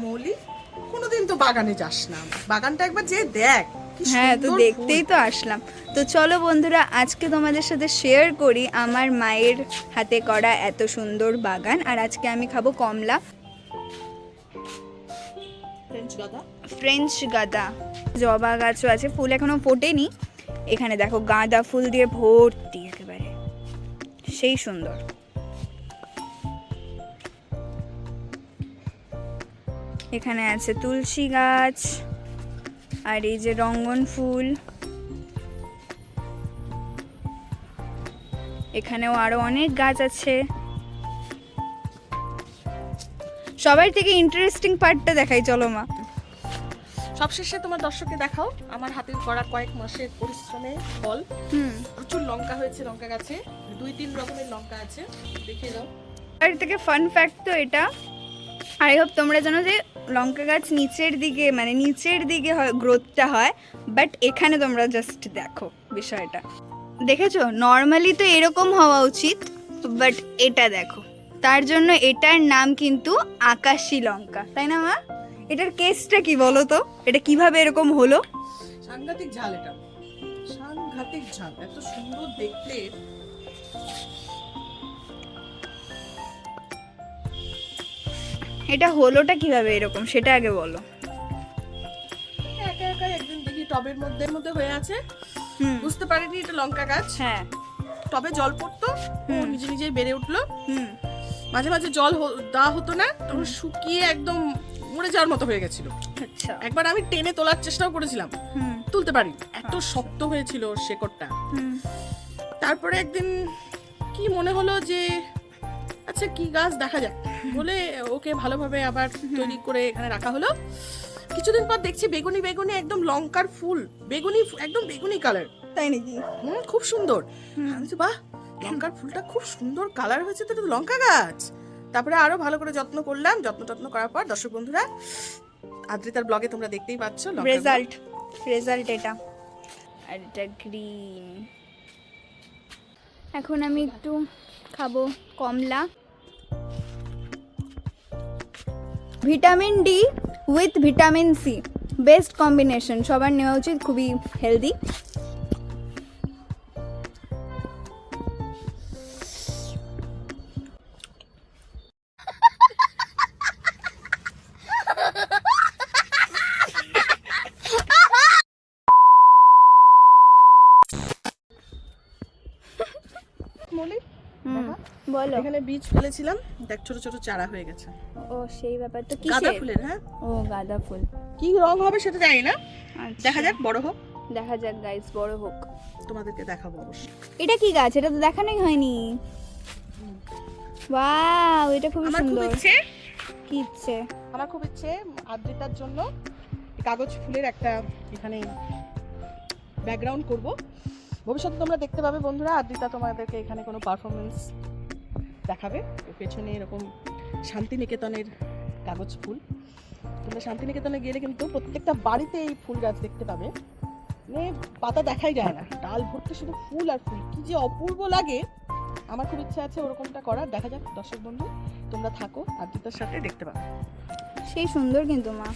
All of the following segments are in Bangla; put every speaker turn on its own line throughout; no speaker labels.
মৌলি, কোনোদিন তো বাগানে যাস না, বাগানটা একবার যে দেখ।
হ্যাঁ, তো দেখতেই তো আসলাম। তো চলো বন্ধুরা, আজকে তোমাদের সাথে শেয়ার করি আমার মায়ের হাতে করা এত সুন্দর বাগান। আর আজকে আমি খাবো কমলা, ফ্রেঞ্চ গাঁদা, জবা গাছও আছে, ফুল এখনো ফোটেনি। এখানে দেখো গাঁদা ফুল দিয়ে ভর্তি, একেবারে সেই সুন্দর। এখানে আছে তুলসী গাছ, আর এই যে রঙ্গন ফুল। এখানেও আরো অনেক গাছ আছে। সবার থেকে ইন্টারেস্টিং পার্টটা দেখাই, চলো মা।
সবশেষে তোমার দর্শককে দেখাও আমার হাতের করা কয়েক মাসের পরিশ্রমে ফল। প্রচুর লঙ্কা হয়েছে লঙ্কা গাছে, 2-3 রকমের লঙ্কা আছে, দেখিয়ে দাও।
আর থেকে ফান ফ্যাক্ট তো এটা, আই হোপ তোমরা জানো যে লঙ্কা গাছ নিচের দিকে, মানে নিচের দিকে গ্রোথটা হয়, বাট এখানে তোমরা জাস্ট দেখো বিষয়টা, দেখেছো? নর্মালি তো এরকম হওয়া উচিত, বাট এটা দেখো। তার জন্য এটার নাম কিন্তু আকাশী লঙ্কা, তাই না মা? এটার কেসটা কি বলো তো, এটা কিভাবে এরকম হলো?
সাংঘাতিক ঝাল, এটা সাংঘাতিক ঝাল, এত সুন্দর দেখতে।
এটা হলোটা কিভাবে এরকম সেটা আগে বলো।
একা একা একদিন দেখি টবের মধ্যে হয়ে আছে, বুঝতে পারিনি এটা লঙ্কা গাছ।
হ্যাঁ,
টবে জল পড়তো, ও নিজে নিজেই বেড়ে উঠলো।
হুম,
মাঝে মাঝে জল দেওয়া হতো না, তখন শুকিয়ে একদম মরে যাওয়ার মতো হয়ে গেছিল।
আচ্ছা,
একবার আমি টেনে তোলার চেষ্টাও করেছিলাম,
হুম,
তুলতে পারি, এত শক্ত হয়েছিল শেকড়টা।
হুম,
তারপরে একদিন কি মনে হলো যে আচ্ছা কি গাছ দেখা যাক বলে ওকে ভালোভাবে আবার তৈরি করে এখানে রাখা হলো। কিছুদিন পর দেখছি বেগুনি বেগুনি একদম লঙ্কার ফুল, বেগুনি একদম বেগুনি কালার।
তাই নাকি?
খুব সুন্দর। আমি বলছি বাহ, লঙ্কার ফুলটা খুব সুন্দর কালার হয়েছে, তো এটা তো লঙ্কা গাছ। তারপরে আরো ভালো করে যত্ন করলাম, যত্ন করার পর দর্শক বন্ধুরা আদ্রিতার ব্লগে তোমরা দেখতেই পাচ্ছ
রেজাল্ট এটা। আর এটা গ্রিন। এখন আমি একটু খাবো কমলা। Vitamin D with vitamin C, best combination, সবার নেওয়া উচিত, খুবই হেলদি। বলো।
এখানে বীজ ফেলেছিলাম, দেখ ছোট ছোট চারা হয়ে গেছে।
ও সেই ব্যাপার তো,
গাঁদা
কিসের?
ফুলের। হ্যাঁ,
ও গাঁদা ফুল।
কি রং হবে সেটা জানি না,
আচ্ছা,
দেখা যাক, বড় হোক,
দেখা যাক গাইস, বড় হোক।
তোমাদেরকে দেখাবো অবশ্যই।
এটা কি গাছ? এটা তো দেখানোই হয়নি। ওয়াও, এটা খুব
আমার খুব
সুন্দর।
ইচ্ছে,
কি ইচ্ছে?
আমার খুব ইচ্ছে আদ্রিতার জন্য কাগজ ফুলের একটা এখানে ব্যাকগ্রাউন্ড করব। ভবিষ্যতে তোমরা দেখতে পাবে বন্ধুরা, আদ্রিতা তোমাদেরকে এখানে কোনো পারফরমেন্স দেখাবে। ওর পেছনে এরকম শান্তিনিকেতনের কাগজ ফুল। তোমরা শান্তিনিকেতনে গেলে কিন্তু প্রত্যেকটা বাড়িতে এই ফুল গাছ দেখতে পাবে, মানে পাতা দেখাই যায় না, ডাল ভর্তি শুধু ফুল আর ফুল, কি যে অপূর্ব লাগে। আমার খুব ইচ্ছা আছে ওরকমটা করার। দেখা যাক দর্শক বন্ধু, তোমরা থাকো, আদ্রিতার সাথে দেখতে পাবে।
সেই সুন্দর কিন্তু মা,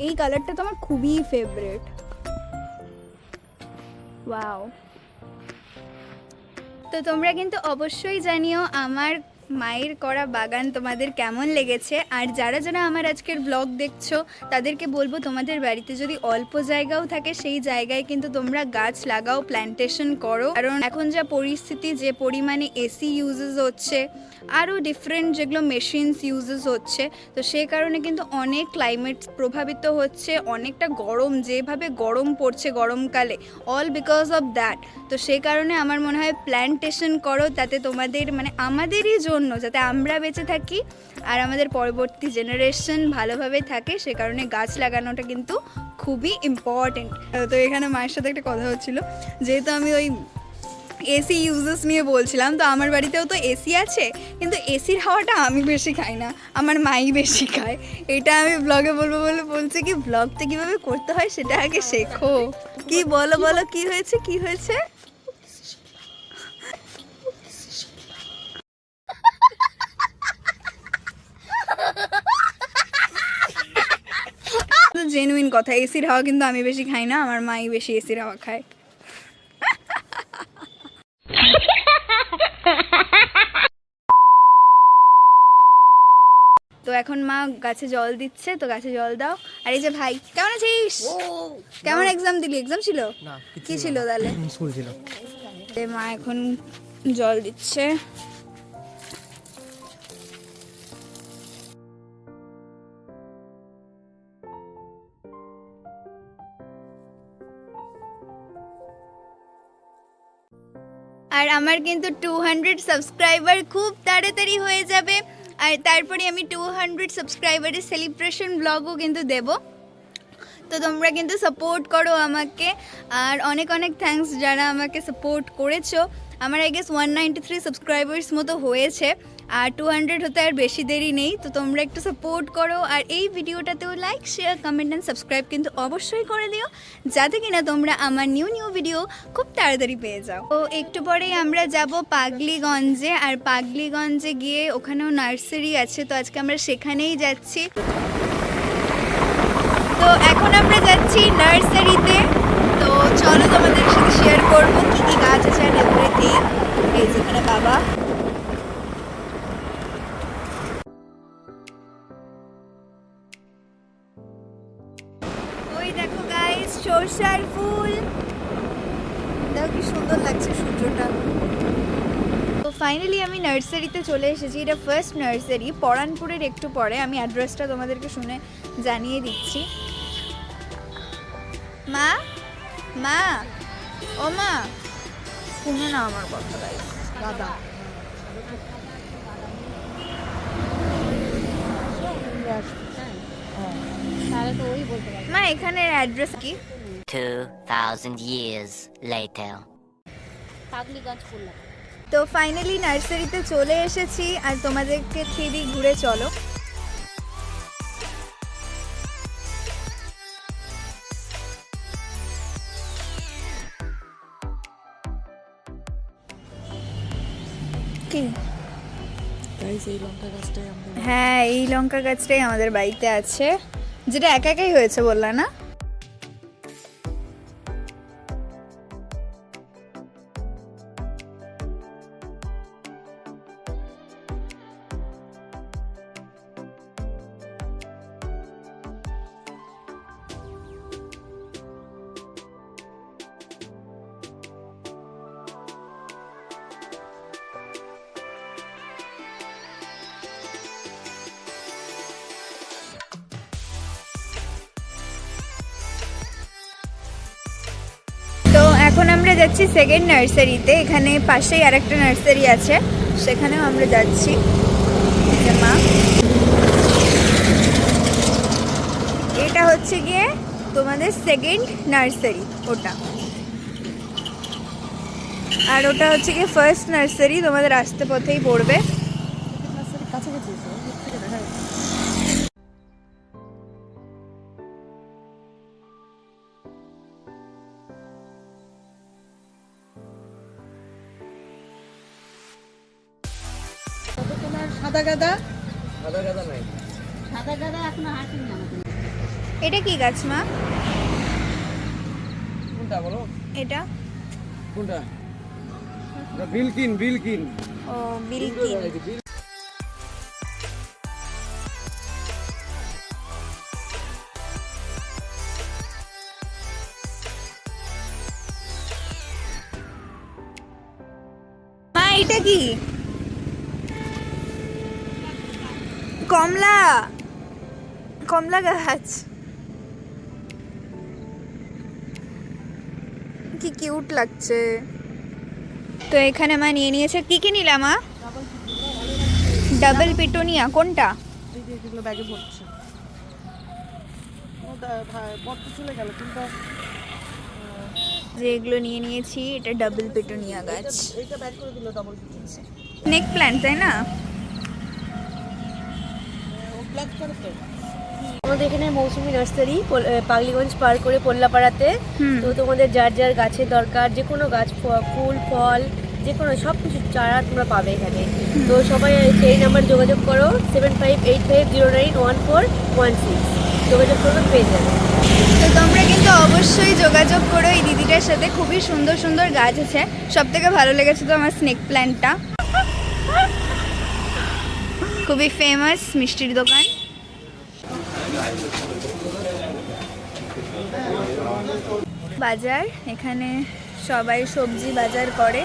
এই কালারটা তো আমার খুবই ফেভারিট। ওয়াও। তো তোমরা কিন্তু অবশ্যই জানিও আমার মায়ের করা বাগান তোমাদের কেমন লেগেছে। আর যারা যারা আমার আজকের ব্লগ দেখছো তাদেরকে বলবো, তোমাদের বাড়িতে যদি অল্প জায়গাও থাকে সেই জায়গায় কিন্তু তোমরা গাছ লাগাও, প্ল্যান্টেশন করো। কারণ এখন যা পরিস্থিতি, যে পরিমাণে এসি ইউজেস হচ্ছে, আরও ডিফারেন্ট যেগুলো মেশিনস ইউজেস হচ্ছে, তো সেই কারণে কিন্তু অনেক ক্লাইমেট প্রভাবিত হচ্ছে, অনেকটা গরম, যেভাবে গরম পড়ছে গরমকালে, অল বিকজ অফ দ্যাট। তো সেই কারণে আমার মনে হয় প্ল্যান্টেশন করো, তাতে তোমাদের মানে আমাদেরই জন্য, যাতে আমরা বেঁচে থাকি আর আমাদের পরবর্তী জেনারেশন ভালোভাবে থাকে, সে কারণে গাছ লাগানোটা কিন্তু খুবই ইম্পর্টেন্ট। তো এখানে মায়ের সাথে একটা কথা হচ্ছিল, যেহেতু আমি ওই এসি ইউজেস নিয়ে বলছিলাম, তো আমার বাড়িতেও তো এসি আছে, কিন্তু এসির হাওয়াটা আমি বেশি খাই না, আমার মাই বেশি খায়। এটা আমি ব্লগে বলবো বলে বলছি, কি ব্লগটা কীভাবে করতে হয় সেটা আগে শেখো। কি বলো বলো, কি হয়েছে কি হয়েছে? জেনুইন কথা, এসির হাওয়া কিন্তু আমি বেশি খাই না, আমার মাই বেশি এসির হাওয়া খায়। তো এখন মা গাছে জল দিচ্ছে, তো গাছে জল দাও। আর এই যে ভাই, কেমন আছিস? কেমন এক্সাম দিলি? এক্সাম ছিল? কি ছিল তাহলে?
স্কুল ছিল।
মা এখন জল দিচ্ছে। আর আমার কিন্তু 200 সাবস্ক্রাইবার খুব তাড়াতাড়ি হয়ে যাবে, আর তারপরে আমি 200 সাবস্ক্রাইবারের সেলিব্রেশন ব্লগও কিন্তু দেব। তো তোমরা কিন্তু সাপোর্ট করো আমাকে, আর অনেক অনেক থ্যাঙ্কস যারা আমাকে সাপোর্ট করেছো। আমার আই গেস 193 সাবস্ক্রাইবার্স মতো হয়েছে, আর 200 হতে আর বেশি দেরি নেই। তো তোমরা একটু সাপোর্ট করো, আর এই ভিডিওটাতেও like, share, comment and subscribe কিন্তু অবশ্যই করে দিও, যাতে কিনা তোমরা আমার নিউ ভিডিও খুব তাড়াতাড়ি পেয়ে যাও। তো একটু পরেই আমরা যাব পাগলিগঞ্জে, আর পাগলিগঞ্জে গিয়ে ওখানেও নার্সারি আছে, তো আজকে আমরা সেখানেই যাচ্ছি। তো এখন আমরা যাচ্ছি নার্সারিতে, তো চলো তোমাদের সাথে শেয়ার করবো কী কী গাছ আছে আর এভরিথিং। এই যেখানে বাবা, ওই দেখো গাইস সরষার ফুল, দেখো কি সুন্দর লাগছে সূর্যটা। তো ফাইনালি আমি নার্সারিতে চলে এসেছি। এটা ফার্স্ট নার্সারি, পরানপুরের একটু পরে। আমি অ্যাড্রেসটা তোমাদেরকে শুনে জানিয়ে দিচ্ছি। মা, মা, ও মা, শুনে না আমার কথা গাইস।
দাদা
মা এখানের অ্যাড্রেস কি?
2000 years later.
তো ফাইনালি নার্সারিতে চলে এসেছি, আর তোমাদেরকে 3D ঘুরে চলো। কি? হ্যাঁ, এই লঙ্কা গাছটাই আমাদের বাড়িতে আছে, যেটা একা একাই হয়েছে বললা না? তো এখন আমরা যাচ্ছি সেকেন্ড নার্সারিতে। এখানে পাশেই আরেকটা নার্সারি আছে, সেখানেও আমরা যাচ্ছি। মা, এটা হচ্ছে গিয়ে তোমাদের সেকেন্ড নার্সারি, ওটা। আর ওটা হচ্ছে গিয়ে ফার্স্ট নার্সারি, তোমাদের আসতে পথেই পড়বে।
কাছে গেছি থেকে দেখা যাচ্ছে। তোমার সাদা গাঁদা
নাই।
এটা কি গাছ মা?
কোনটা বলো?
এটা
কোনটা? বিলকিন।
ও, বিলকিন। মা এটা কি? কমলা গাছ, কি কিউট লাগছে। তো এখানে মা নিয়ে নিয়েছে। কি কি নিলাম মা? Double petunia. কোনটা?
এই যে যেগুলো ব্যাগে ভরছে, ভরতে চলে গেল, কিন্তু
যে এগুলো নিয়ে নিয়েছি, এটা ডাবল পিটুনিয়া গাছ।
এইটা ব্যাগ করে দিল ডবল পিটুনিয়া।
স্নেক প্ল্যান্ট, তাই না?
ও ব্ল্যাক করে তো।
আমাদের এখানে মৌসুমী নার্সারি পাগলিগঞ্জ পার করে পল্লাপাড়াতে।
হুম।
তো তোমাদের যার যার গাছের দরকার, যে কোনো গাছ, ফুল ফল যে কোনো সব কিছু চারা তোমরা পাবে এখানে। তো সবাই সেই নাম্বার যোগাযোগ করো 7585091416 যোগাযোগ করবে, পেয়ে যাবে।
তো তোমরা কিন্তু অবশ্যই যোগাযোগ করো এই দিদিটার সাথে, খুবই সুন্দর সুন্দর গাছ আছে। সব থেকে ভালো লেগেছে তো আমার স্নেক প্ল্যান্টটা, খুবই ফেমাস মিষ্টির দোকান। বাজার, এখানে সবাই সবজি বাজার করে।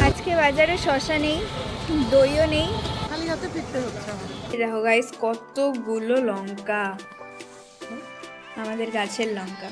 আজকে বাজারে শসা নেই, দইও নেই,
খালি হাতে ফিরতে হচ্ছে আমার।
দেখো গাইস কতগুলো লঙ্কা, আমাদের গাছের লঙ্কা।